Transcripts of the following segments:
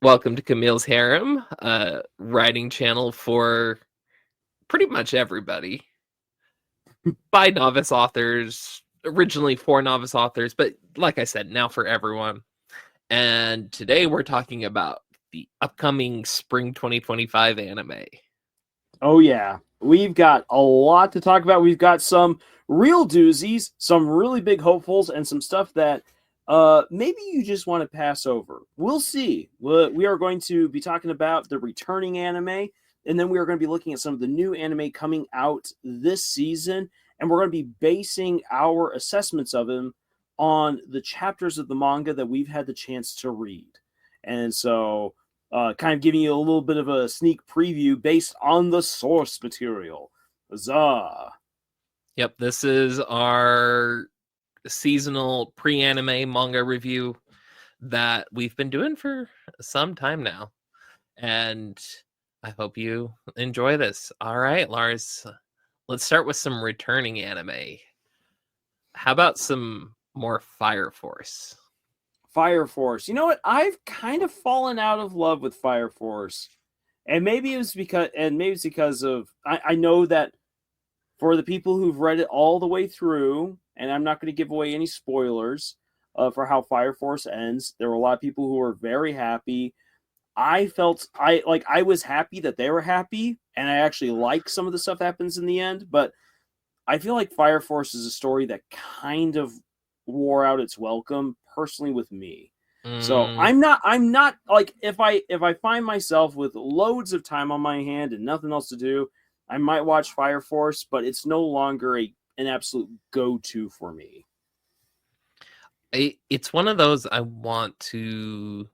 Welcome to Camille's Harem, writing channel for pretty much everybody. By novice authors, originally for novice authors, but like I said, now for everyone. And today we're talking about the upcoming spring 2025 anime. Oh yeah, we've got a lot to talk about. We've got some real doozies, some really big hopefuls, and some stuff that maybe you just want to pass over. We'll see. We are going to be talking about the returning anime, and then we are going to be looking at some of the new anime coming out this season, and we're going to be basing our assessments of them on the chapters of the manga that we've had the chance to read. And so kind of giving you a little bit of a sneak preview based on the source material. Huzzah! Yep, this is our seasonal pre-anime manga review that we've been doing for some time now. And I hope you enjoy this. All right, Lars, let's start with some returning anime. How about some more Fire Force? Fire Force. You know what? I've kind of fallen out of love with Fire Force. And maybe it's because of I know that for the people who've read it all the way through, and I'm not going to give away any spoilers for how Fire Force ends. There were a lot of people who were very happy. I was happy that they were happy, and I actually like some of the stuff that happens in the end, but I feel like Fire Force is a story that kind of wore out its welcome personally with me. So I'm not like, if I find myself with loads of time on my hand and nothing else to do, I might watch Fire Force, but it's no longer an absolute go-to for me. It's one of those I want to,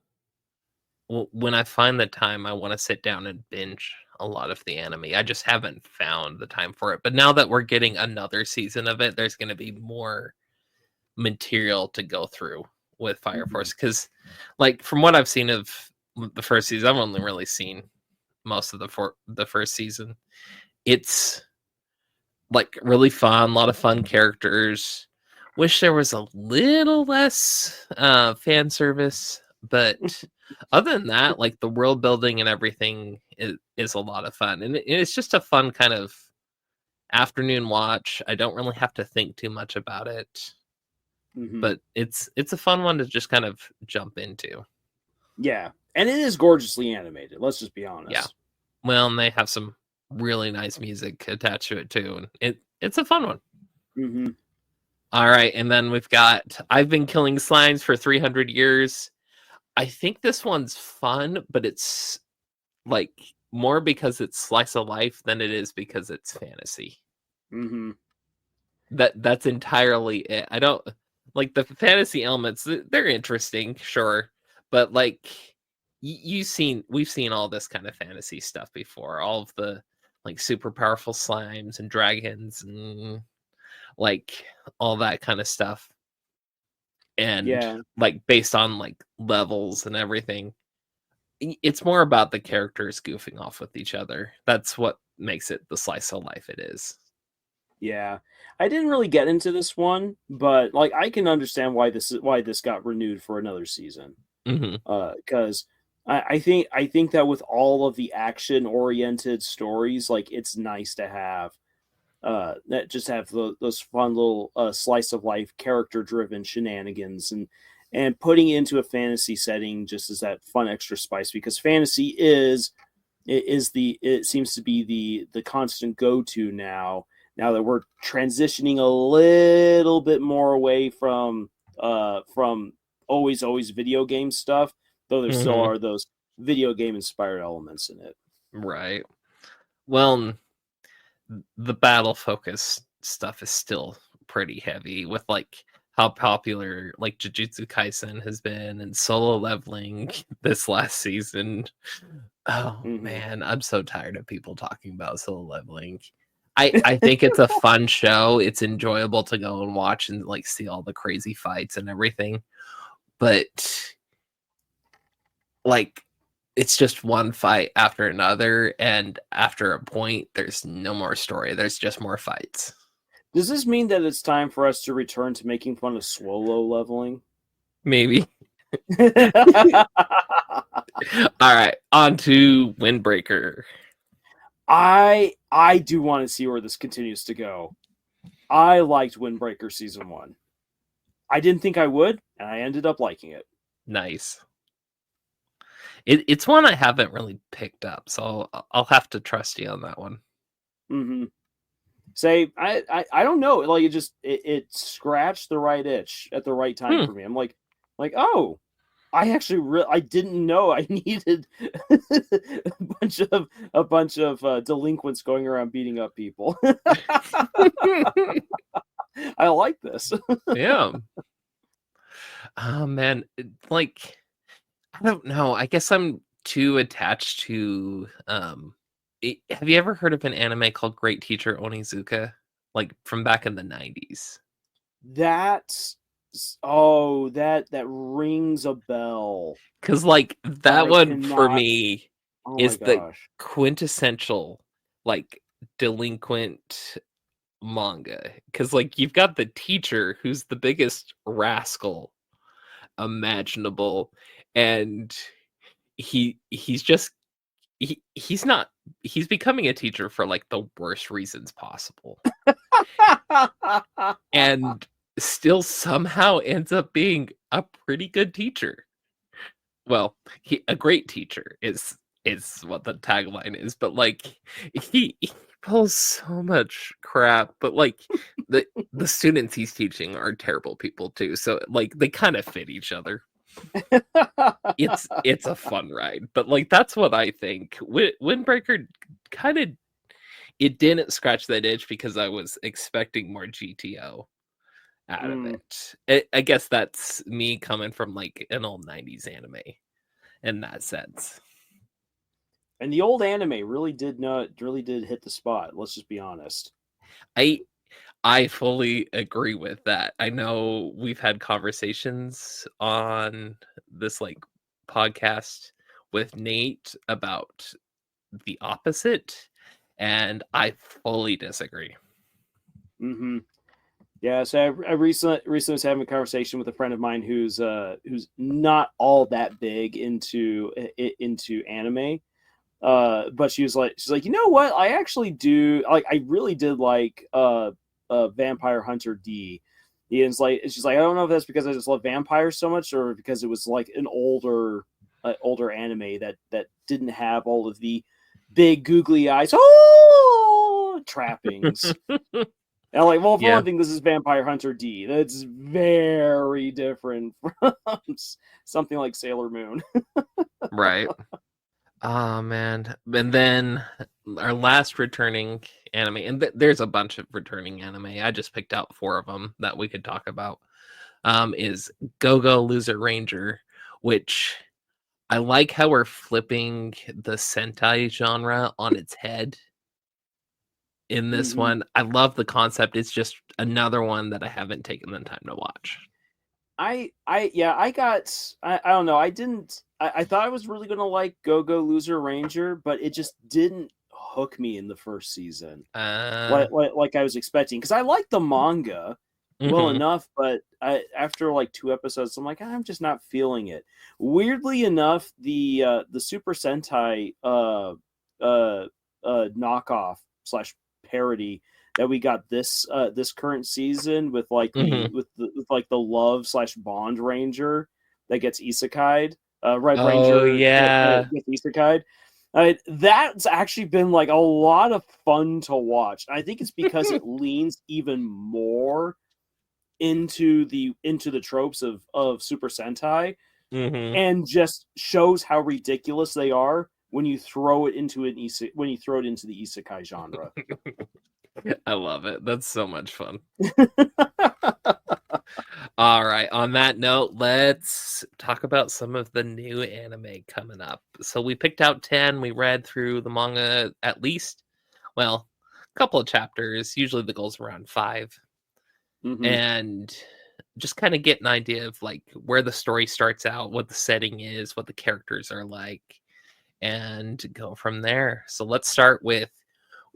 when I find the time, I want to sit down and binge a lot of the anime. I just haven't found the time for it. But now that we're getting another season of it, there's going to be more material to go through with Fire Force. Because, like, from what I've seen of the first season, I've only really seen most of the first season. It's like really fun, a lot of fun characters. Wish there was a little less fan service, but other than that, like, the world building and everything is a lot of fun, and it's just a fun kind of afternoon watch. I don't really have to think too much about it, but it's a fun one to just kind of jump into. Yeah, and it is gorgeously animated. Let's just be honest. Yeah, well, and they have some really nice music attached to it too, and it's a fun one. All right, and then we've got I've Been Killing Slimes for 300 Years. I think this one's fun, but it's like more because it's slice of life than it is because it's fantasy. That's entirely it. I don't like the fantasy elements. They're interesting, sure, but like we've seen all this kind of fantasy stuff before. All of the like super powerful slimes and dragons and like all that kind of stuff. And like based on like levels and everything, it's more about the characters goofing off with each other. That's what makes it the slice of life it is. Yeah, I didn't really get into this one, but like I can understand why this got renewed for another season. Because I think that with all of the action oriented stories, like, it's nice to have that just have those fun little slice of life character driven shenanigans, and putting it into a fantasy setting just as that fun extra spice, because fantasy it seems to be the constant go-to now that we're transitioning a little bit more away from always video game stuff, though there still are those video game inspired elements in it. Right. Well, the battle focus stuff is still pretty heavy with like how popular like Jujutsu Kaisen has been and Solo Leveling this last season. Oh man, I'm so tired of people talking about Solo Leveling. I think it's a fun show. It's enjoyable to go and watch and like see all the crazy fights and everything. But like, it's just one fight after another, and after a point, there's no more story. There's just more fights. Does this mean that it's time for us to return to making fun of Solo Leveling? Maybe. All right, on to Windbreaker. I do want to see where this continues to go. I liked Windbreaker season 1. I didn't think I would, and I ended up liking it. Nice. It's one I haven't really picked up, so I'll have to trust you on that one. Mm-hmm. Say, I don't know. Like it scratched the right itch at the right time for me. I'm like, oh, I actually I didn't know I needed a bunch of delinquents going around beating up people. I like this. Yeah. Oh man, like I don't know. I guess I'm too attached to have you ever heard of an anime called Great Teacher Onizuka? Like from back in the 90s. That rings a bell. Cuz like that one for me Oh is my the gosh. quintessential like delinquent manga, cuz like you've got the teacher who's the biggest rascal imaginable, and he's just he's not he's becoming a teacher for like the worst reasons possible, and still somehow ends up being a pretty good teacher. Well, a great teacher is what the tagline is, but like he pulls so much crap, but like the students he's teaching are terrible people too, so like they kind of fit each other. It's a fun ride, but like that's what I think. Windbreaker kind of, it didn't scratch that itch because I was expecting more GTO out of it. I guess that's me coming from like an old 90s anime in that sense. And the old anime really did hit the spot. Let's just be honest. I fully agree with that. I know we've had conversations on this like podcast with Nate about the opposite, and I fully disagree. Mm-hmm. Yeah, so I recently was having a conversation with a friend of mine who's not all that big into anime, but she's like, you know what? I actually do like. I really did like Vampire Hunter D. And she's like, I don't know if that's because I just love vampires so much, or because it was like an older anime that didn't have all of the big googly eyes trappings. And I'm like, well, for one thing, this is Vampire Hunter D. That's very different from something like Sailor Moon. Right. Oh man. And then our last returning anime, and there's a bunch of returning anime. I just picked out 4 of them that we could talk about. Is Go Go Loser Ranger, which I like how we're flipping the Sentai genre on its head in this one. I love the concept. It's just another one that I haven't taken the time to watch. I don't know. I thought I was really going to like Go Go Loser Ranger, but it just didn't hook me in the first season. Like I was expecting, because I like the manga well enough, but after like 2 episodes, I'm like, I'm just not feeling it. Weirdly enough, the Super Sentai knockoff / parody that we got this current season with like with the love / bond ranger that gets isekai'd, Red Ranger yeah, gets isekai'd. That's actually been like a lot of fun to watch. I think it's because it leans even more into the tropes of Super Sentai, and just shows how ridiculous they are when you throw it into the isekai genre. I love it. That's so much fun. All right. On that note, let's talk about some of the new anime coming up. So we picked out 10. We read through the manga at least, well, a couple of chapters. Usually the goal's around 5. And just kind of get an idea of like where the story starts out, what the setting is, what the characters are like, and go from there. So let's start with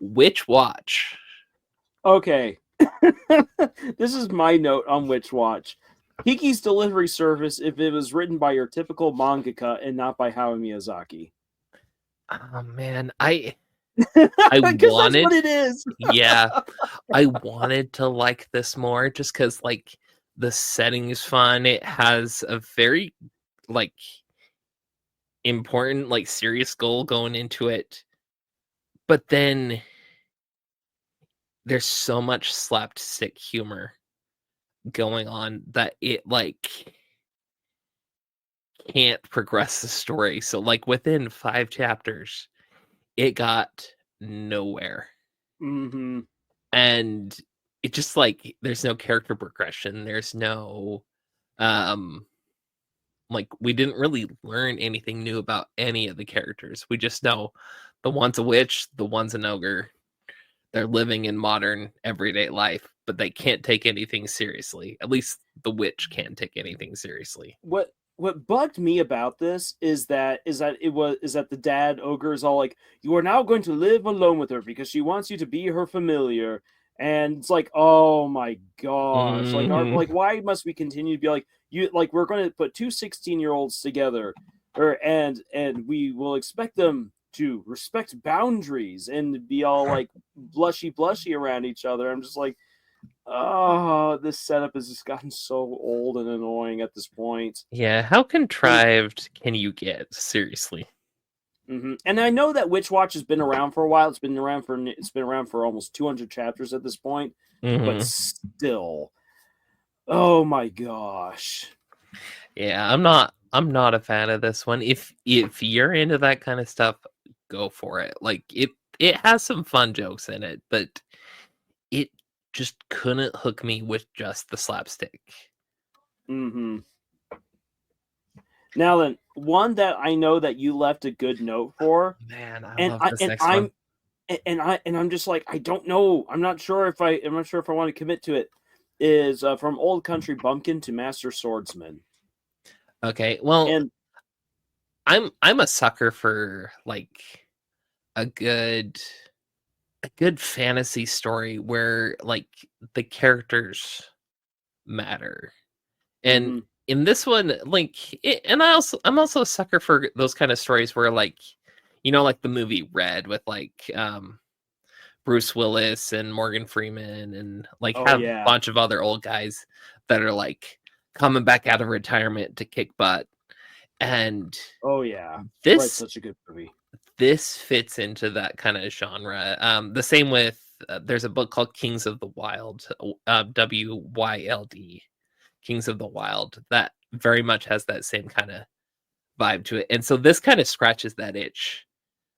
Witch Watch. Okay. This is my note on Witch Watch. Kiki's Delivery Service if it was written by your typical mangaka and not by Hayao Miyazaki. Oh man, I Because that's what wanted, it is. yeah, I wanted to like this more just because like the setting is fun. It has a very like important, like serious goal going into it. But then there's so much slapstick humor going on that it like can't progress the story. So like within 5 chapters, it got nowhere. Mm-hmm. And it just like there's no character progression. There's no like we didn't really learn anything new about any of the characters. We just know the one's a witch, the one's an ogre. They're living in modern everyday life, but they can't take anything seriously. At least the witch can't take anything seriously. What bugged me about this is that the dad ogre is all like, you are now going to live alone with her because she wants you to be her familiar. And it's like, oh my gosh, Mhm. why must we continue to be like, you like, we're going to put two 16-year-olds together, and we will expect them to respect boundaries and be all like blushy around each other. I'm just like, oh, this setup has just gotten so old and annoying at this point. Yeah, how contrived can you get? Seriously. And I know that Witch Watch has been around for a while. It's been around for almost 200 chapters at this point, but Hmm. still, oh my gosh. Yeah, I'm not a fan of this one. If you're into that kind of stuff, go for it. Like it has some fun jokes in it, but it just couldn't hook me with just the slapstick. hmm Now then, one that I know that you left a good note for, Man, I and love I this and next one. I'm and I'm just like, I don't know. I'm not sure if I want to commit to it. Is from Old Country Bumpkin to Master Swordsman. Okay, well, And I'm a sucker for like a good a good fantasy story where like the characters matter. And mm-hmm. in this one, like, and I'm also a sucker for those kind of stories where, like, like the movie Red with like Bruce Willis and Morgan Freeman, and like Oh have a yeah. bunch of other old guys that are like coming back out of retirement to kick butt. And Oh yeah. Right, this such a good movie. this fits into that kind of genre. The same with there's a book called Kings of the Wild, WYLD, Kings of the Wild, that very much has that same kind of vibe to it. And so this kind of scratches that itch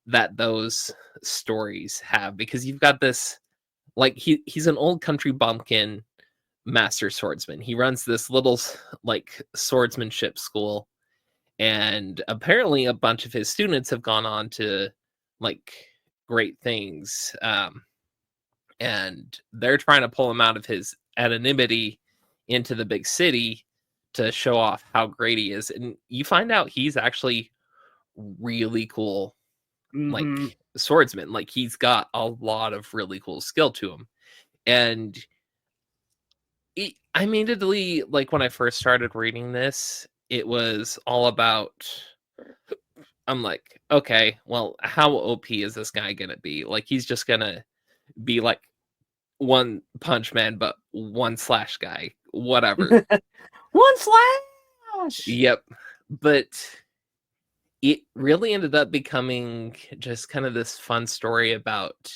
that those stories have, because you've got this like he's an old country bumpkin master swordsman. He runs this little like swordsmanship school, and apparently a bunch of his students have gone on to like great things, and they're trying to pull him out of his anonymity into the big city to show off how great he is. And you find out he's actually really cool, Mm-hmm. like swordsman. Like he's got a lot of really cool skill to him. And I immediately, like when I first started reading this, it was all about, I'm like, okay, well, how OP is this guy gonna be? Like he's just gonna be like one punch man, but one slash guy, whatever. One slash. Yep. But it really ended up becoming just kind of this fun story about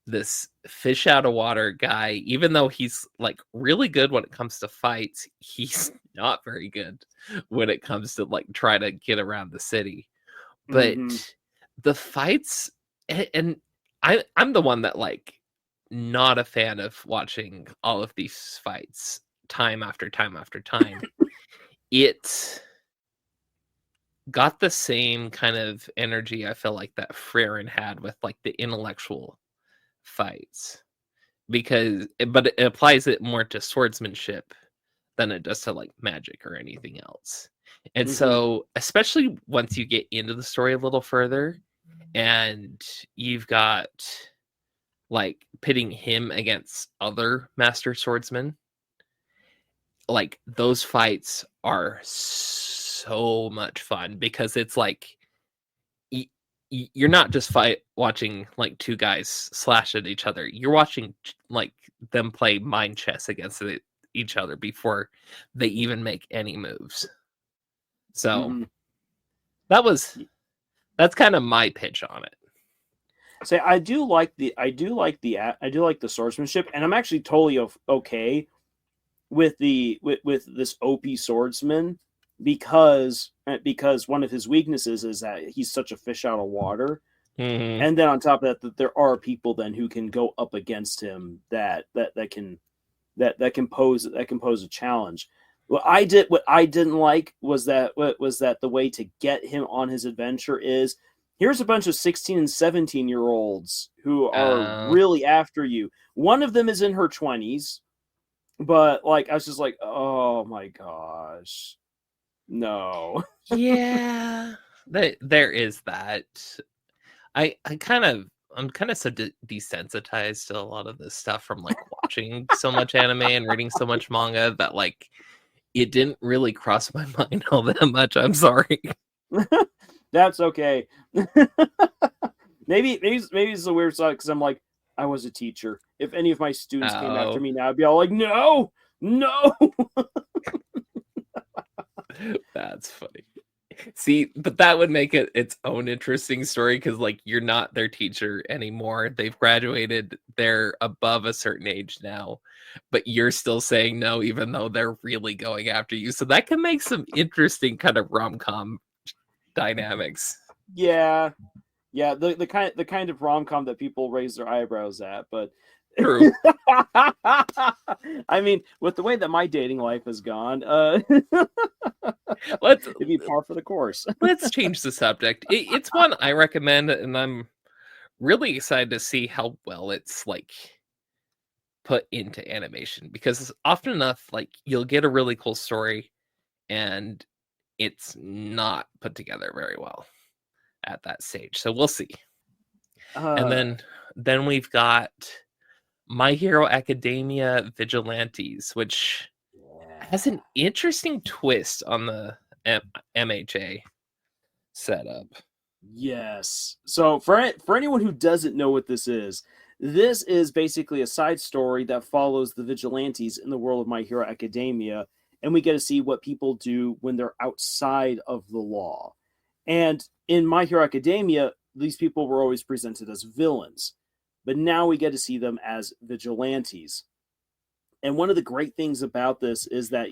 this fish out of water guy. Even though he's like really good when it comes to fights, he's not very good when it comes to like try to get around the city. But Mm-hmm. the fights, and I'm the one that like not a fan of watching all of these fights time after time after time. It got the same kind of energy I feel like that Freyrin had with like the intellectual fights, because but it applies it more to swordsmanship than it does to like magic or anything else. And Mm-hmm. so especially once you get into the story a little further and you've got like pitting him against other master swordsmen, like those fights are so much fun because it's like you're not just watching like two guys slash at each other. You're watching like them play mind chess against each other before they even make any moves. So that's kind of my pitch on it. Say, I do like the swordsmanship, and I'm actually totally okay with this OP swordsman because one of his weaknesses is that he's such a fish out of water. Mm-hmm. And then on top of that there are people then who can go up against him that can pose a challenge. What I didn't like was that the way to get him on his adventure is here's a bunch of 16 and 17-year-olds who are really after you. One of them is in her 20s, but like I was just like, oh my gosh, no. Yeah, there is that. I'm kind of so desensitized to a lot of this stuff from like watching so much anime and reading so much manga that like it didn't really cross my mind all that much. I'm sorry. That's okay. maybe it's a weird side because I'm like, I was a teacher. If any of my students came after me now, I'd be all like, no. That's funny. See, but that would make it its own interesting story because like you're not their teacher anymore. They've graduated, they're above a certain age now, but you're still saying no even though they're really going after you. So that can make some interesting kind of rom-com dynamics. Yeah, the kind of rom-com that people raise their eyebrows at, but true. I mean, with the way that my dating life has gone, it'd be par for the course. Let's change the subject. It's one I recommend, and I'm really excited to see how well it's like put into animation because often enough, like you'll get a really cool story, and it's not put together very well at that stage. So we'll see. And then we've got My Hero Academia Vigilantes, which has an interesting twist on the MHA setup. Yes. So for anyone who doesn't know what this is basically a side story that follows the vigilantes in the world of My Hero Academia, and we get to see what people do when they're outside of the law. And in My Hero Academia, these people were always presented as villains, but now we get to see them as vigilantes. And one of the great things about this is that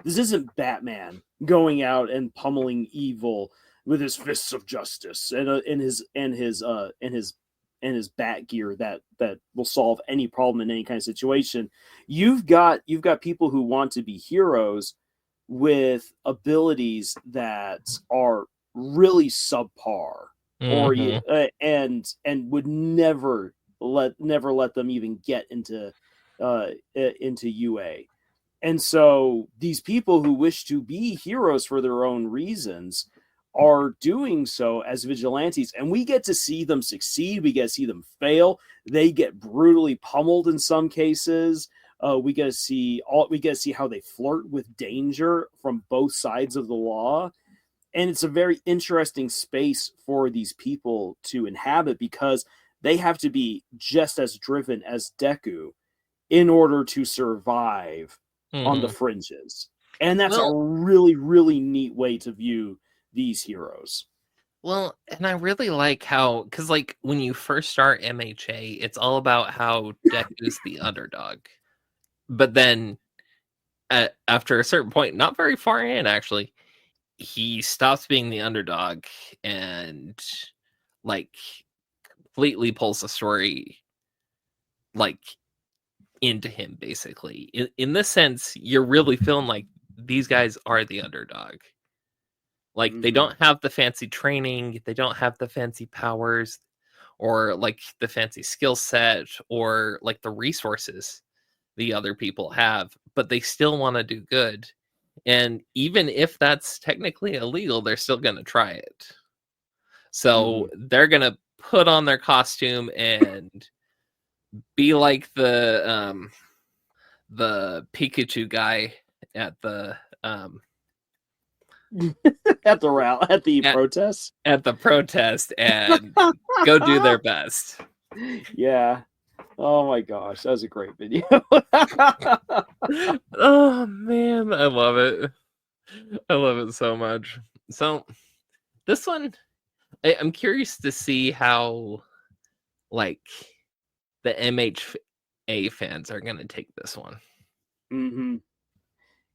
this isn't Batman going out and pummeling evil with his fists of justice and his bat gear that will solve any problem in any kind of situation. You've got people who want to be heroes with abilities that are really subpar, and would never let them even get into UA. And so these people who wish to be heroes for their own reasons are doing so as vigilantes, and we get to see them succeed. We get to see them fail. They get brutally pummeled in some cases. We get to see how they flirt with danger from both sides of the law. And it's a very interesting space for these people to inhabit because they have to be just as driven as Deku in order to survive on the fringes. And that's a really, really neat way to view these heroes. Well, and I really like how, because like when you first start MHA, it's all about how Deku's the underdog. But then after a certain point, not very far in actually, he stops being the underdog and like completely pulls the story like into him basically. In this sense, you're really feeling like these guys are the underdog. Like they don't have the fancy training, they don't have the fancy powers or like the fancy skill set or like the resources the other people have, but they still want to do good. And even if that's technically illegal, they're still going to try it. So they're going to put on their costume and be like the Pikachu guy at the at the protests. At the protest and go do their best. Yeah. Oh my gosh, that was a great video. Oh man, I love it. I love it so much. So this one, I'm curious to see how like the MHA fans are gonna take this one. Mm-hmm.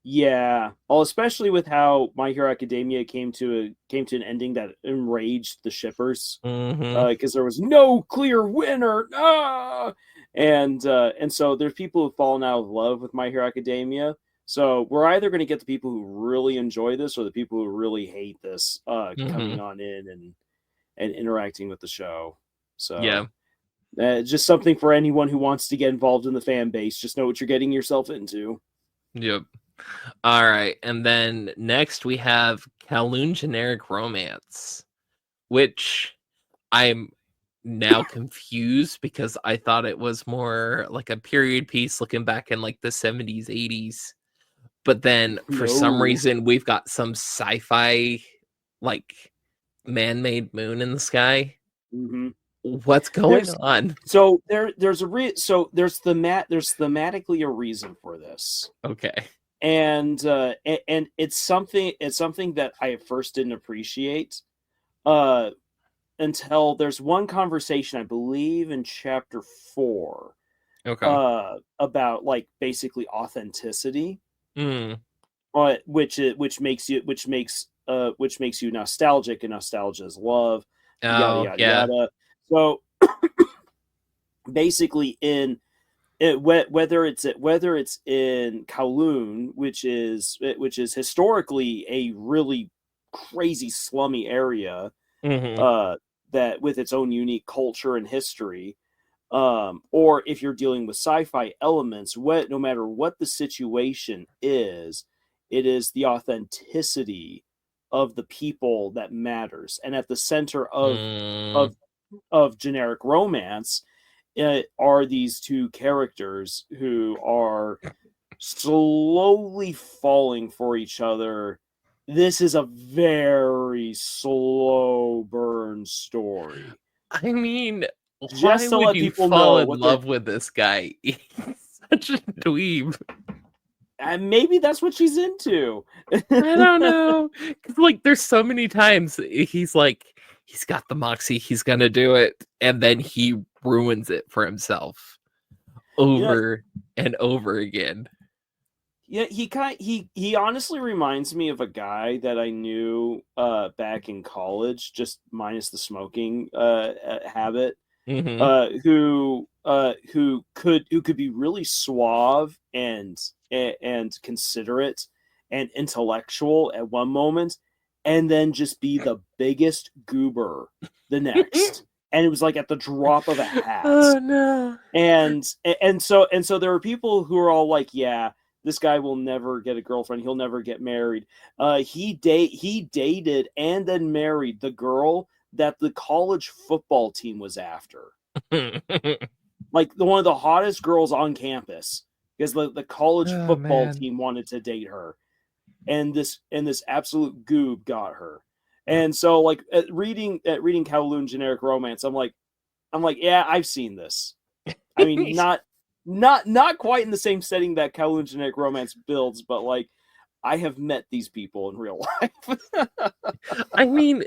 Yeah. Well, especially with how My Hero Academia came to an ending that enraged the shippers. Mm-hmm. Because there was no clear winner. Ah! And so there's people who've fallen out of love with My Hero Academia. So we're either going to get the people who really enjoy this or the people who really hate this coming on in and interacting with the show. So yeah, just something for anyone who wants to get involved in the fan base. Just know what you're getting yourself into. yep. All right, and then next we have Kowloon Generic Romance, which I'm now confused because I thought it was more like a period piece looking back in like the 70s, 80s. But then for some reason we've got some sci-fi like man-made moon in the sky. Mm-hmm. What's going on? So there's thematically a reason for this. Okay. And it's something that I at first didn't appreciate until there's one conversation, I believe in chapter 4, Okay. about like basically authenticity, Mm. which makes you nostalgic, and nostalgia is love, yada Oh, yada yeah. yada. So basically, whether it's in Kowloon, which is historically a really crazy slummy area, Mm-hmm. that with its own unique culture and history, or if you're dealing with sci-fi elements, no matter what the situation is, it is the authenticity of the people that matters, and at the center of Mm. generic romance are these two characters who are slowly falling for each other. This is a very slow burn story. I mean, why Just to would let you people fall know in what they're. love with this guy? He's such a dweeb. And maybe that's what she's into. I don't know. 'Cause, like, there's so many times he's like, he's got the moxie, he's gonna do it, and then he ruins it for himself over and over again. Yeah, he honestly reminds me of a guy that I knew back in college, just minus the smoking habit, Mm-hmm. who could be really suave and considerate and intellectual at one moment, and then just be the biggest goober the next. And it was like at the drop of a hat. Oh no. And so there are people who are all like, yeah, this guy will never get a girlfriend, he'll never get married. He dated and then married the girl that the college football team was after. Like one of the hottest girls on campus, because the college football team wanted to date her, and this absolute goob got her. And so, like, at reading Kowloon Generic Romance, I'm like, yeah, I've seen this. I mean, not quite in the same setting that Kowloon Generic Romance builds, but like, I have met these people in real life. I mean,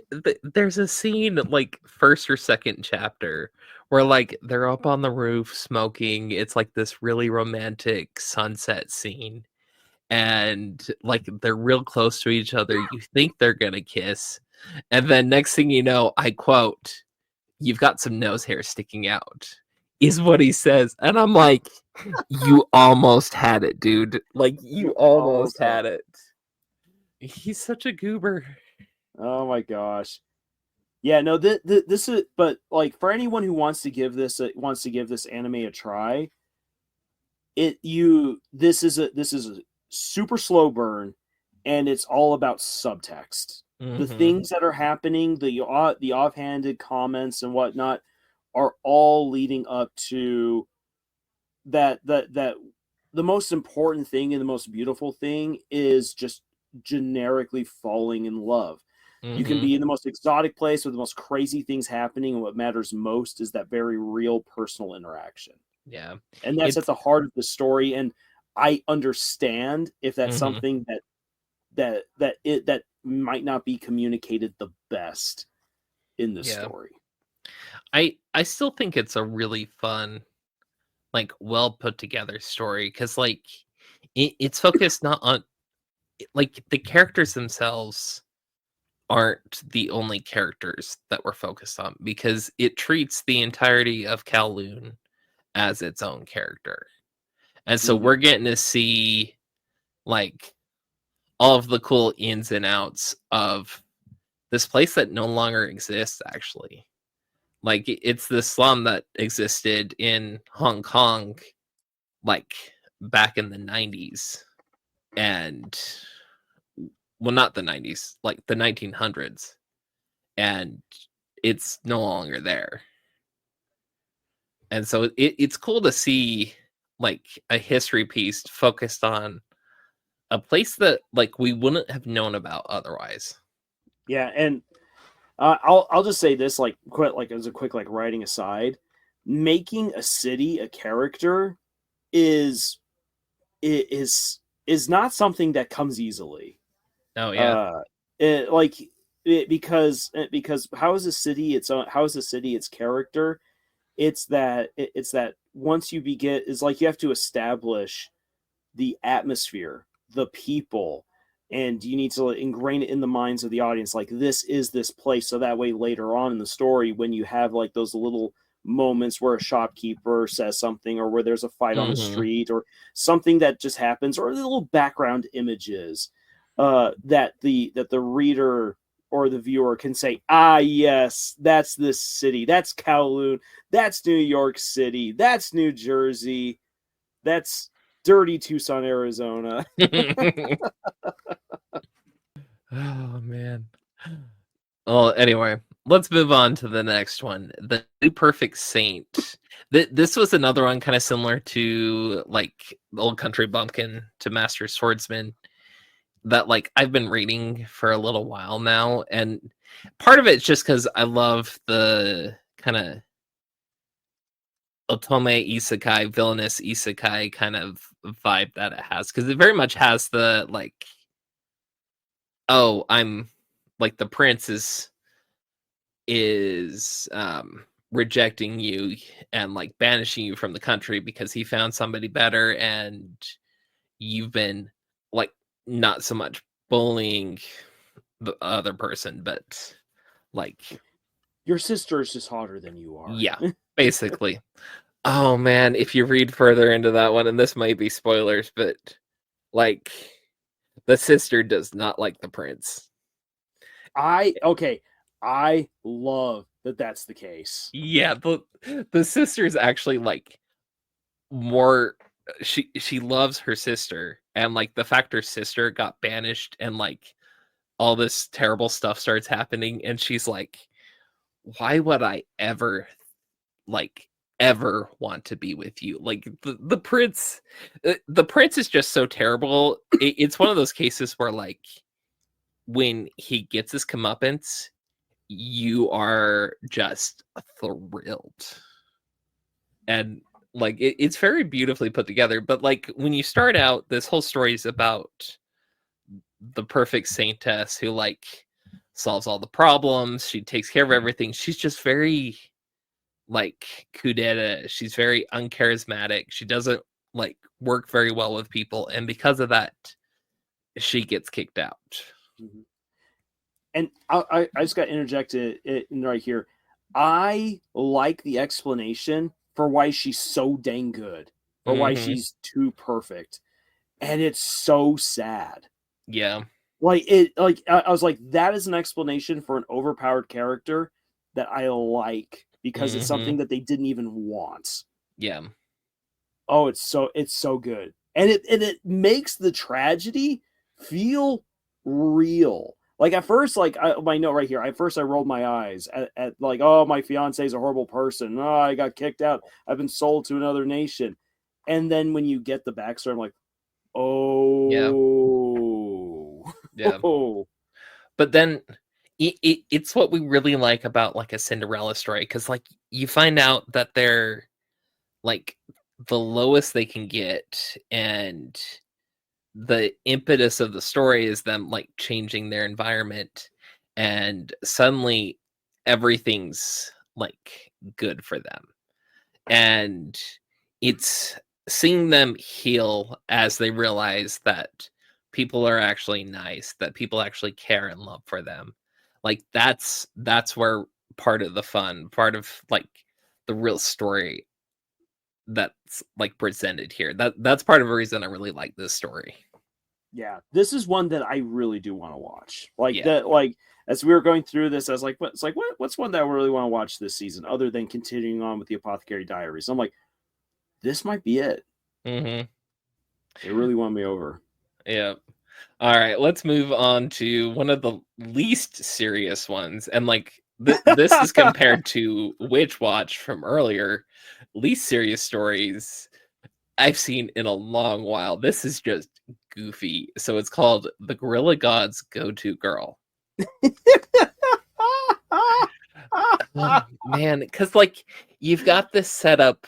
there's a scene like first or second chapter where like they're up on the roof smoking. It's like this really romantic sunset scene, and like they're real close to each other. You think they're gonna kiss, and then next thing you know, I quote, "You've got some nose hair sticking out," is what he says, and I'm like, "You almost had it, dude. Like you almost had it." He's such a goober. Oh my gosh. Yeah, no, this is, but like for anyone who wants to give this anime a try, this is a super slow burn, and it's all about subtext. The things that are happening, the offhanded comments and whatnot, are all leading up to that the most important thing and the most beautiful thing is just generically falling in love. You can Mm-hmm. be in the most exotic place with the most crazy things happening, and what matters most is that very real personal interaction. Yeah. And that's at It's the heart of the story. And I understand if that's mhm. something that might not be communicated the best in the Yeah. story. I still think it's a really fun, like, well put together story because like it's focused not on like the characters themselves aren't the only characters that we're focused on because it treats the entirety of Kowloon as its own character. And so Mm-hmm. we're getting to see like all of the cool ins and outs of this place that no longer exists actually. Like it's the slum that existed in Hong Kong like back in the 90s and well not the 90s, like the 1900s and it's no longer there. And so it's cool to see like a history piece focused on a place that like we wouldn't have known about otherwise. Yeah, and I'll just say this, like, quite like as a quick like writing aside, making a city a character is is not something that comes easily. Oh yeah. Uh, it, like because how is a city its own? How is a city its character? It's that once you begin, is like you have to establish the atmosphere, the people, and you need to ingrain it in the minds of the audience. Like this is this place, so that way later on in the story, when you have like those little moments where a shopkeeper says something, or where there's a fight on the Mhm. street, or something that just happens, or little background images, that the reader or the viewer can say, ah, yes, that's this city, that's Kowloon, that's New York City, that's New Jersey, that's dirty Tucson, Arizona. Oh man. Well, anyway, let's move on to the next one. The New Perfect Saint. This was another one kind of similar to like Old Country Bumpkin to Master Swordsman that like I've been reading for a little while now, and part of it's just because I love the kind of otome isekai, villainous isekai kind of vibe that it has because it very much has the like, oh, I'm like the prince is rejecting you and like banishing you from the country because he found somebody better and you've been like not so much bullying the other person but like Your sister is just hotter than you are. yeah, basically. Oh man, if you read further into that one, and this might be spoilers, but like the sister does not like the prince. I love that that's the case. Yeah, the sister's actually like more, she loves her sister and like the fact her sister got banished and like all this terrible stuff starts happening and she's like, why would I ever like ever want to be with you? Like the prince is just so terrible. It's one of those cases where like when he gets his comeuppance you are just thrilled and like it's very beautifully put together. But like when you start out, this whole story is about the perfect saintess who like solves all the problems, she takes care of everything, she's just very like kudeta, she's very uncharismatic, she doesn't like work very well with people, and because of that she gets kicked out. Mm-hmm. And I just got interjected in right here. I like the explanation for why she's so dang good, or why Hmm. she's too perfect, and it's so sad. Yeah. Like I was like, that is an explanation for an overpowered character that I like because it's Hmm. something that they didn't even want. Yeah. Oh, it's so good, and it makes the tragedy feel real. Like at first, like my note right here. At first, I rolled my eyes at like, oh, my fiance is a horrible person. Oh, I got kicked out. I've been sold to another nation. And then when you get the backstory, I'm like, Yeah. oh, Yeah. oh, But then it's what we really like about like a Cinderella story, because like you find out that they're like the lowest they can get, and the impetus of the story is them like changing their environment, and suddenly everything's like good for them. And it's seeing them heal as they realize that people are actually nice, that people actually care and love for them. Like that's where part of the fun, part of like the real story that's like presented here. That's part of the reason I really like this story. yeah. This is one that I really do want to watch. Like Yeah. that, like as we were going through this, I was like, what's one that I really want to watch this season, other than continuing on with the Apothecary Diaries? I'm like, this might be it. Mm-hmm. It really won me over. Yeah. All right, let's move on to one of the least serious ones. And like this is compared to Witch Watch from earlier, least serious stories I've seen in a long while. This is just goofy. So it's called The Gorilla God's Go-To Girl. Oh, man, because like you've got this setup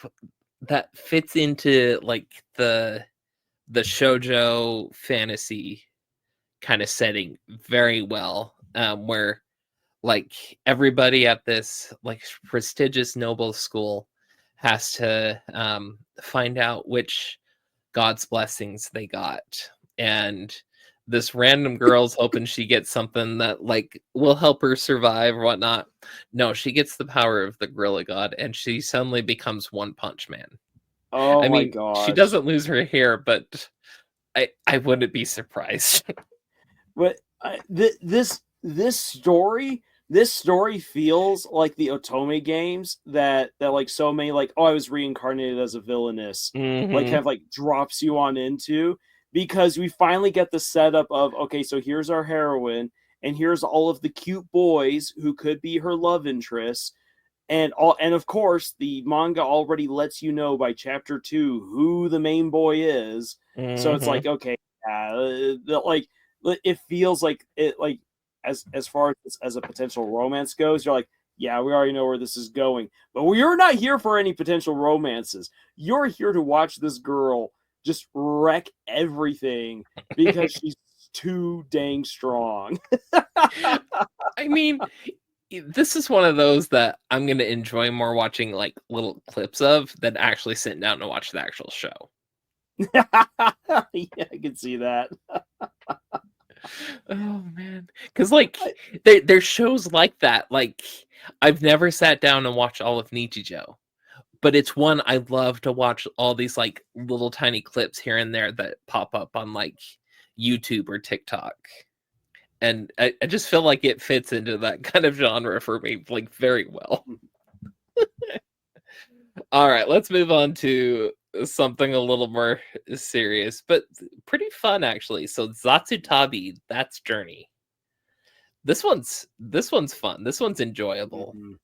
that fits into like the shoujo fantasy kind of setting very well, where like everybody at this like prestigious noble school has to find out which god's blessings they got, and this random girl's hoping she gets something that like will help her survive or whatnot. No, she gets the power of the gorilla god, and she suddenly becomes One Punch Man. Oh I my mean, she gosh. doesn't lose her hair, but I wouldn't be surprised. But this story feels like the Otome games that like so many, like, oh, I was reincarnated as a villainess, like Hmm. kind of like drops you on into, because we finally get the setup of, okay, so here's our heroine, and here's all of the cute boys who could be her love interests, and of course the manga already lets you know by chapter 2 who the main boy is. So it's Hmm. like, okay, like it feels like it, like as far as a potential romance goes, you're like, yeah, we already know where this is going, but we're not here for any potential romances. You're here to watch this girl just wreck everything because she's too dang strong. I mean, this is one of those that I'm going to enjoy more watching like little clips of than actually sitting down to watch the actual show. Yeah, I can see that. Oh man, because like there's shows like that. Like I've never sat down and watched all of Nichijou, but it's one I love to watch all these like little tiny clips here and there that pop up on like YouTube or TikTok. And I just feel like it fits into that kind of genre for me like very well. All right, let's move on to something a little more serious, but pretty fun actually. So Zatsu Tabi, that's Journey. This one's fun. This one's enjoyable. Mhm.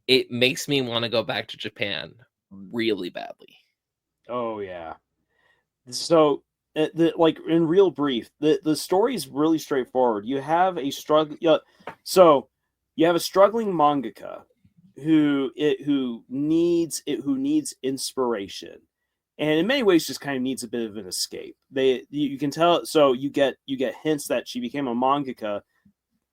It makes me want to go back to Japan really badly. Oh yeah. So like in real brief, the story is really straightforward. You have a struggle. So you have a struggling mangaka who needs inspiration, and in many ways just kind of needs a bit of an escape. You can tell. So you get hints that she became a mangaka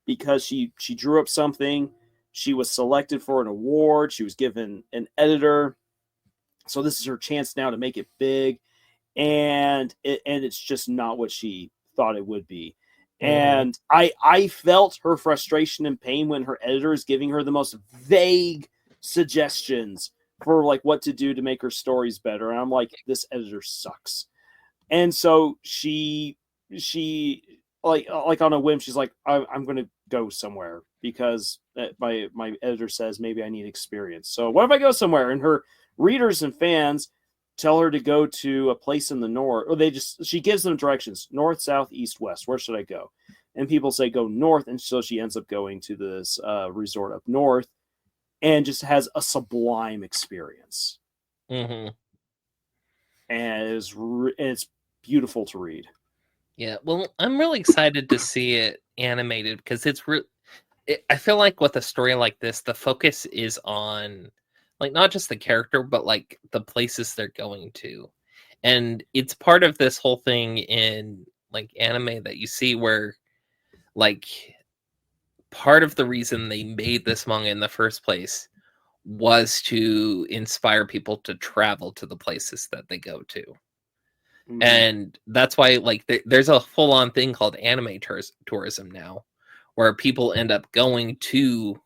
because she drew up something. She was selected for an award. She was given an editor. So this is her chance now to make it big, and it's just not what she thought it would be. Hmm. And I felt her frustration and pain when her editor is giving her the most vague suggestions for like what to do to make her stories better, and I'm like, this editor sucks. And so she like on a whim, she's like, I'm gonna go somewhere because my editor says maybe I need experience. So what if I go somewhere? And her readers and fans tell her to go to a place in the north, or she gives them directions: north, south, east, west. Where should I go? And people say go north, and so she ends up going to this resort up north, and just has a sublime experience. Hmm. and it's beautiful to read. Yeah, well, I'm really excited to see it animated because I feel like with a story like this, the focus is on like not just the character, but like the places they're going to. And it's part of this whole thing in like anime that you see where like part of the reason they made this manga in the first place was to inspire people to travel to the places that they go to. Mhm. And that's why like there's a full-on thing called anime tourism now where people end up going to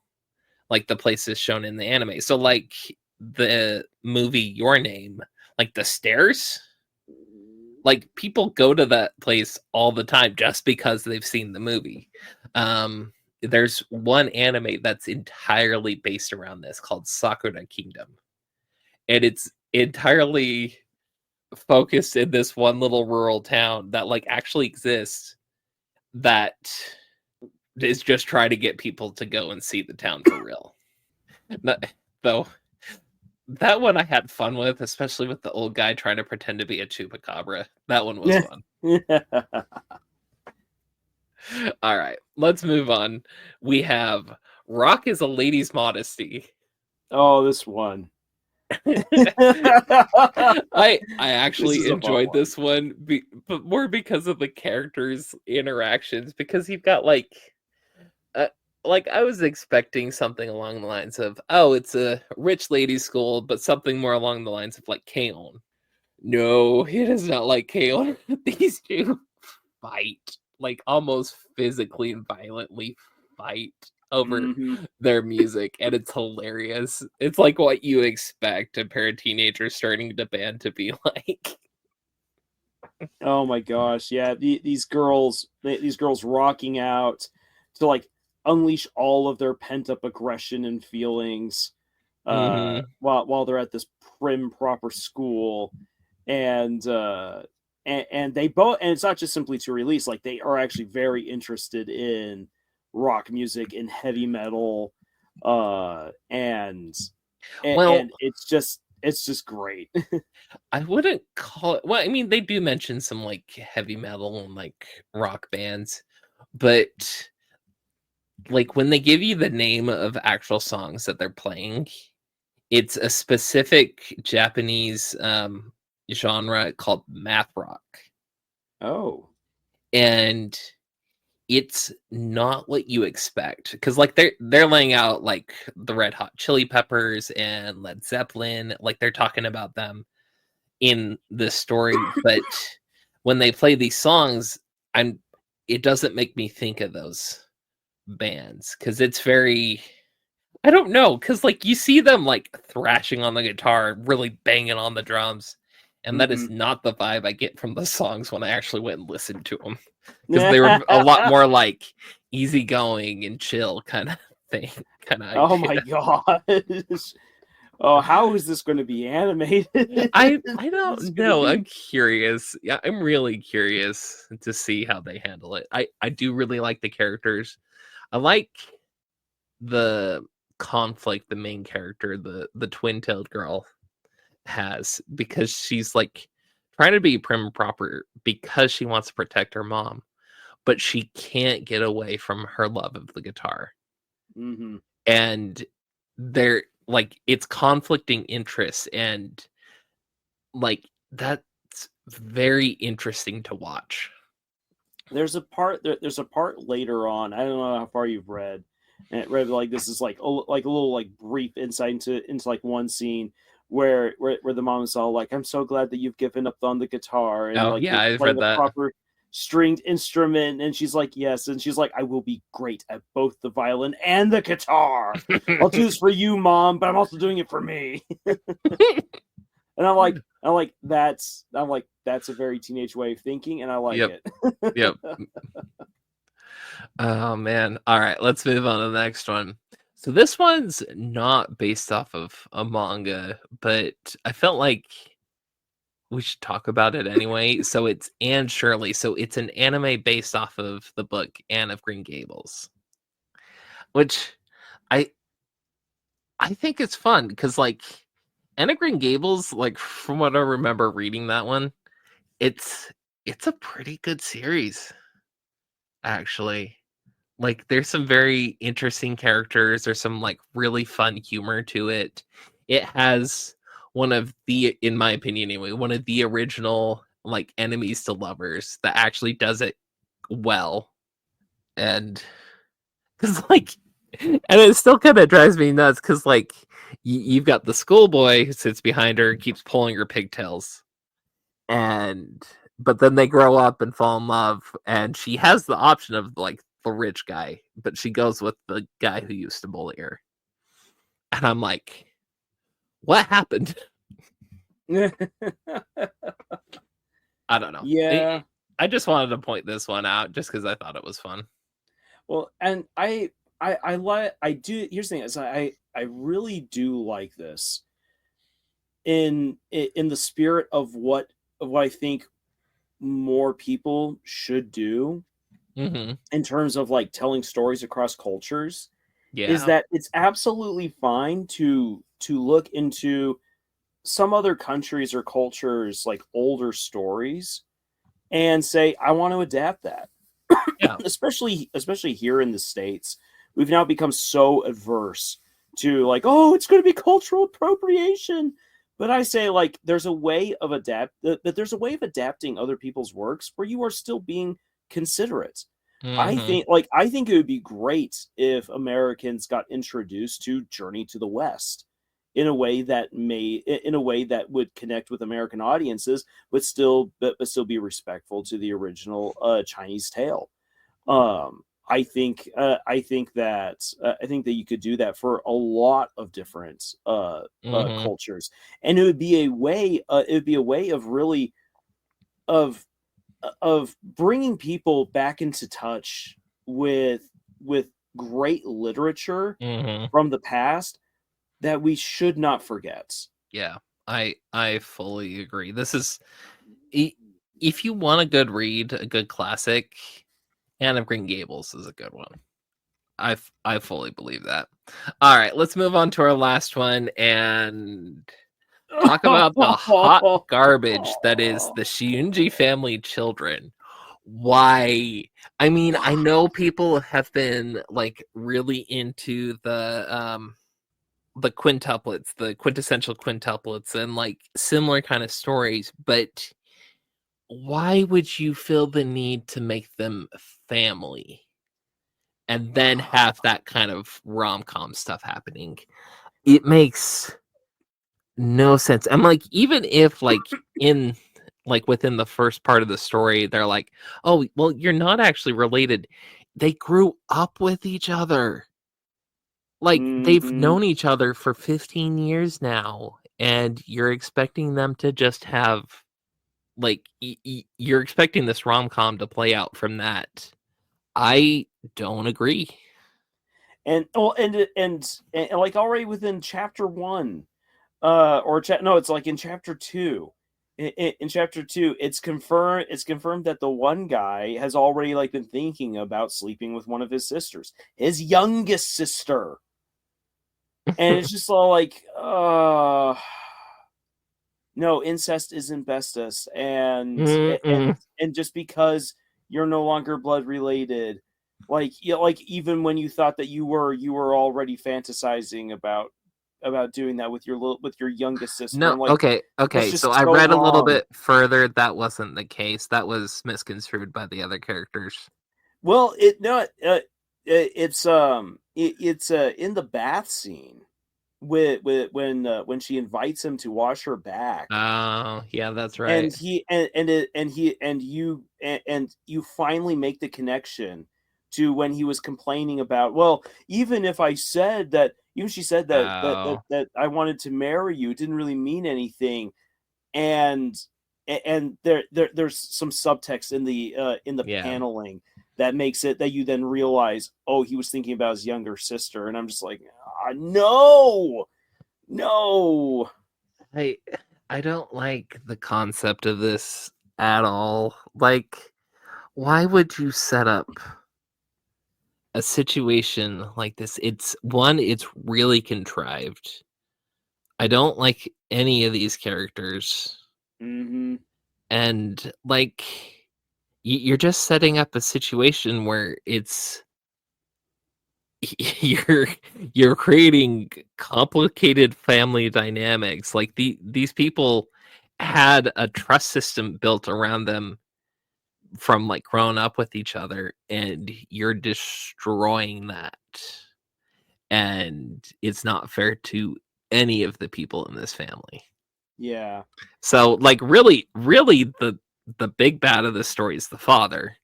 like the places shown in the anime. So like the movie Your Name, like the stairs, like people go to that place all the time just because they've seen the movie. There's one anime that's entirely based around this called Sakura Kingdom, and it's entirely focused in this one little rural town that like actually exists, that is just trying to get people to go and see the town for real. Though that one I had fun with, especially with the old guy trying to pretend to be a chupacabra. That one was fun. All right, let's move on. We have Rock is a Lady's Modesty. Oh, this one. I actually enjoyed this one, but more because of the characters' interactions. Because you've got like I was expecting something along the lines of, oh, it's a rich ladies' school, but something more along the lines of like Kowloon. No, it is not like Kowloon. These two fight, like almost physically and violently fight over their music, and it's hilarious. It's like what you expect a pair of teenagers starting to band to be like. Oh my gosh, yeah, these girls rocking out to like unleash all of their pent up aggression and feelings, while they're at this prim proper school, and they both, and it's not just simply to release, like they are actually very interested in rock music and heavy metal, and Well, it's just great. I wouldn't call it. Well, I mean, they do mention some like heavy metal and like rock bands, but like when they give you the name of actual songs that they're playing, it's a specific Japanese genre called math rock. Oh. And it's not what you expect, because like they're laying out like the Red Hot Chili Peppers and Led Zeppelin, like they're talking about them in the story, but when they play these songs, it doesn't make me think of those bands, because it's very, I don't know, because like you see them like thrashing on the guitar, really banging on the drums, and that is not the vibe I get from the songs when I actually went and listened to them, because they were a lot more like easygoing and chill kind of thing, kind of idea. Oh my gosh. Oh, how is this going to be animated? I don't know. I'm curious. Yeah, I'm really curious to see how they handle it. I do really like the characters. I like the conflict the main character, the twin-tailed girl, has, because she's like trying to be prim and proper because she wants to protect her mom, but she can't get away from her love of the guitar. And they're like, it's conflicting interests, and like that's very interesting to watch. There's a part later on. I don't know how far you've read. And it read like this is like a little like brief insight into like one scene where the mom is all like, "I'm so glad that you've given up on the guitar and Oh like yeah, you're I've playing read a that. proper stringed instrument." And she's like, "Yes," and she's like, "I will be great at both the violin and the guitar. I'll do this for you, Mom, but I'm also doing it for me." And I'm like, that's a very teenage way of thinking, and I like it. Yep. Oh man. All right, let's move on to the next one. So this one's not based off of a manga, but I felt like we should talk about it anyway. So it's Anne Shirley. So it's an anime based off of the book Anne of Green Gables, which I I think it's fun because like Anna Green Gables, like from what I remember reading that one, it's a pretty good series, actually. Like there's some very interesting characters, there's some like really fun humor to it. It has one of the, in my opinion anyway, one of the original like enemies to lovers that actually does it well. And because like, and it still kind of drives me nuts because like you've got the schoolboy who sits behind her, keeps pulling her pigtails, and but then they grow up and fall in love, and she has the option of like the rich guy, but she goes with the guy who used to bully her. And I'm like, what happened? I don't know. Yeah. I just wanted to point this one out just because I thought it was fun. Well, and I like, I do. Here's the thing: is I really do like this in the spirit of what I think more people should do Mm-hmm. in terms of like telling stories across cultures. Is Yeah. that it's absolutely fine to look into some other countries or cultures like older stories and say, I want to adapt that. Yeah. especially here in the States, we've now become so adverse to like, oh, it's going to be cultural appropriation. But I say, like, there's a way of there's a way of adapting other people's works where you are still being considerate. Mm-hmm. I think it would be great if Americans got introduced to Journey to the West in a way that would connect with American audiences, but still be respectful to the original Chinese tale. I think that you could do that for a lot of different Mm-hmm. cultures, and it would be a way. It would be a way of really of bringing people back into touch with great literature Mm-hmm. from the past that we should not forget. Yeah. I fully agree. This is, if you want a good read, a good classic, Anne of Green Gables is a good one. I fully believe that. All right, let's move on to our last one and talk about the hot garbage that is the Shiuji family children. Why? I mean, I know people have been like really into the quintuplets, the quintessential quintuplets and like similar kind of stories, but why would you feel the need to make them family and then have that kind of rom-com stuff happening? It makes no sense. I'm like, even if like in like within the first part of the story they're like, oh well, you're not actually related, they grew up with each other, like they've Mhm. known each other for 15 years now, and you're expecting them to just have like you're expecting this rom-com to play out from that. I don't agree. And well, and like already within chapter one, no, it's like in chapter two. In chapter two, it's confirmed. It's confirmed that the one guy has already like been thinking about sleeping with one of his sisters, his youngest sister, and it's just all like, no, incest isn't bestest, Mm-mm. and just because you're no longer blood related, like, like even when you thought that you were already fantasizing about doing that with your youngest sister. No, I'm like, okay, that's okay. So just I so read a little wrong. bit further. That wasn't the case. That was misconstrued by the other characters. Well, it no, it's in the bath scene with when she invites him to wash her back, Oh, yeah, that's and right. he and it and he and you finally make the connection to when he was complaining about, well, even if I said that, even she said Oh, that I wanted to marry you, it didn't really mean anything. And there's some subtext in the yeah. paneling that makes it that you then realize, oh, he was thinking about his younger sister. And I'm just like, no, no. I I don't like the concept of this at all. Like, why would you set up a situation like this? It's one, it's really contrived. I don't like any of these characters. Mm-hmm. And like you're just setting up a situation where it's you're you're creating complicated family dynamics. Like these people had a trust system built around them from like growing up with each other, and you're destroying that. And it's not fair to any of the people in this family. Yeah. So like really the big bad of the story is the father.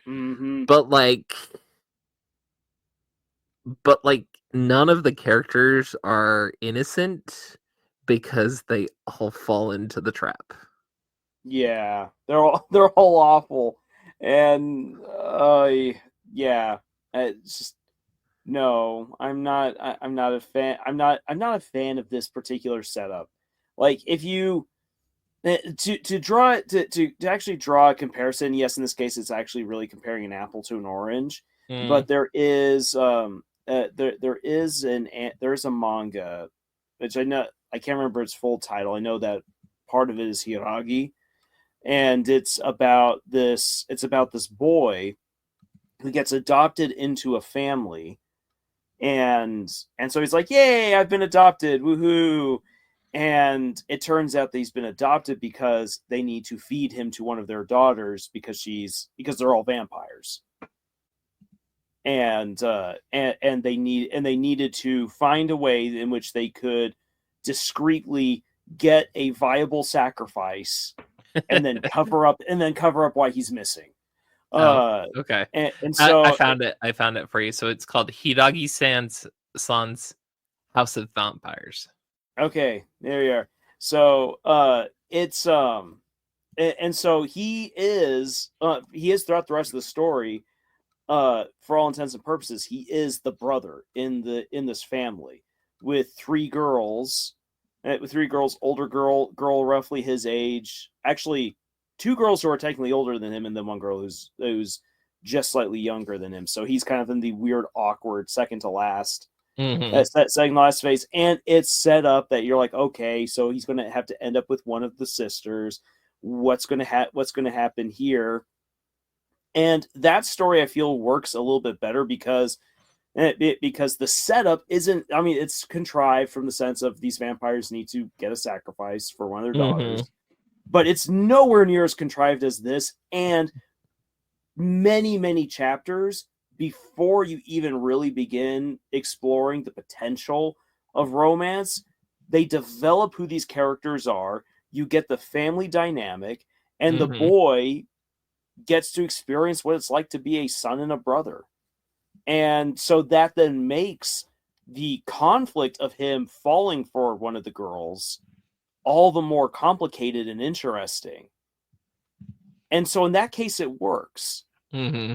Mm-hmm. But like none of the characters are innocent because they all fall into the trap. Yeah. They're all awful. And yeah. It's just no, I'm not a fan. I'm not a fan of this particular setup. Like if you to draw it to actually draw a comparison, yes, in this case it's actually really comparing an apple to an orange. Mm. But there is there's a manga which I can't remember its full title. I know that part of it is Hiragi, and it's about this boy who gets adopted into a family, and so he's like, "Yay, I've been adopted, woohoo!" And it turns out that he's been adopted because they need to feed him to one of their daughters because they're all vampires, and they needed to find a way in which they could discreetly get a viable sacrifice and then cover up why he's missing. Oh, Uh, okay. and I so found it. I found it for you. So it's called Hiragi San's House of Vampires. okay, there you are. So it's and so he is throughout the rest of the story, for all intents and purposes, he is the brother in this family with three girls, older girl roughly his age, actually two girls who are technically older than him, and then one girl who's just slightly younger than him. So he's kind of in the weird, awkward second to last. Mm-hmm. That's that second to last phase, and it's set up that you're like, okay, so he's going to have to end up with one of the sisters. What's going to happen here? And that story I feel works a little bit better because the setup isn't, I mean, it's contrived from the sense of these vampires need to get a sacrifice for one of their daughters, but it's nowhere near as contrived as this. And many chapters before you even really begin exploring the potential of romance, they develop who these characters are. You get the family dynamic, and the boy gets to experience what it's like to be a son and a brother. And so that then makes the conflict of him falling for one of the girls all the more complicated and interesting. And so in that case, it works. Mm-hmm.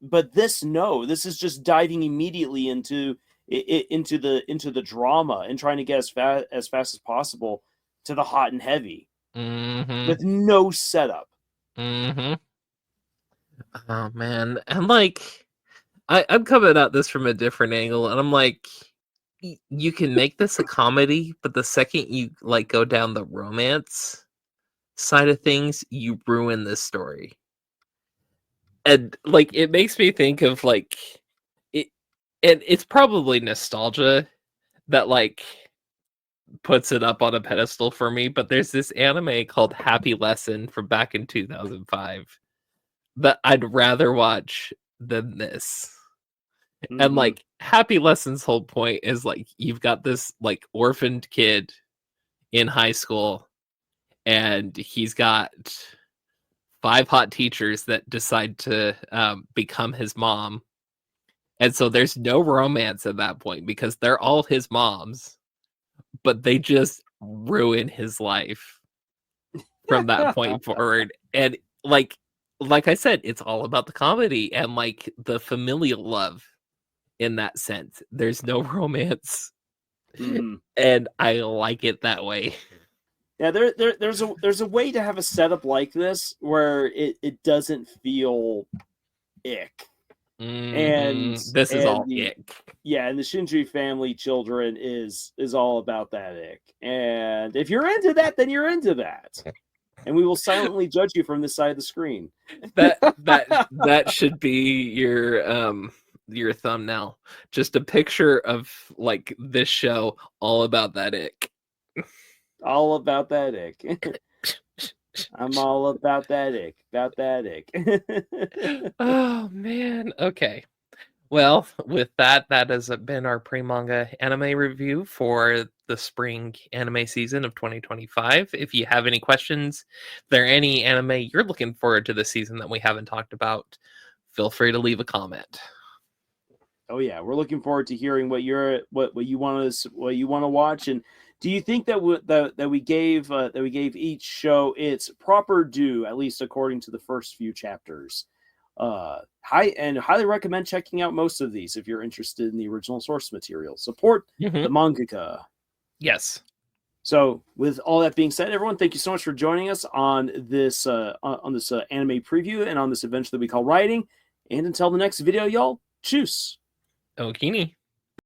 But this is just diving immediately into the drama and trying to get as fast as possible to the hot and heavy with no setup. Mm-hmm. Oh man, and like I'm coming at this from a different angle, and I'm like, you can make this a comedy, but the second you like go down the romance side of things, you ruin this story. And like it makes me think of like it, and it's probably nostalgia that like puts it up on a pedestal for me, but there's this anime called Happy Lesson from back in 2005 that I'd rather watch than this. And like Happy Lesson's whole point is like you've got this like orphaned kid in high school, and he's got 5 hot teachers that decide to become his mom. And so there's no romance at that point because they're all his moms, but they just ruin his life from that point forward. And like I said, it's all about the comedy and like the familial love in that sense. There's no romance. And I like it that way. Yeah, there's a way to have a setup like this where it doesn't feel ick. and This is all the ick. and the Shinji family children is all about that ick. And if you're into that, then you're into that. And we will silently judge you from this side of the screen. That should be your thumbnail. Just a picture of like this show all about that ick. All about that ick. I'm all about that ick. About that ick. Oh man. Okay. Well, with that has been our pre-manga anime review for the spring anime season of 2025. If you have any questions, if there are any anime you're looking forward to this season that we haven't talked about, feel free to leave a comment. Oh yeah, we're looking forward to hearing what you want to watch. And do you think that we gave each show its proper due, at least according to the first few chapters? Highly recommend checking out most of these if you're interested in the original source material. Support the mangaka. Yes. So, with all that being said, everyone, thank you so much for joining us on this anime preview and on this adventure that we call writing. And until the next video, y'all, choose. Okini.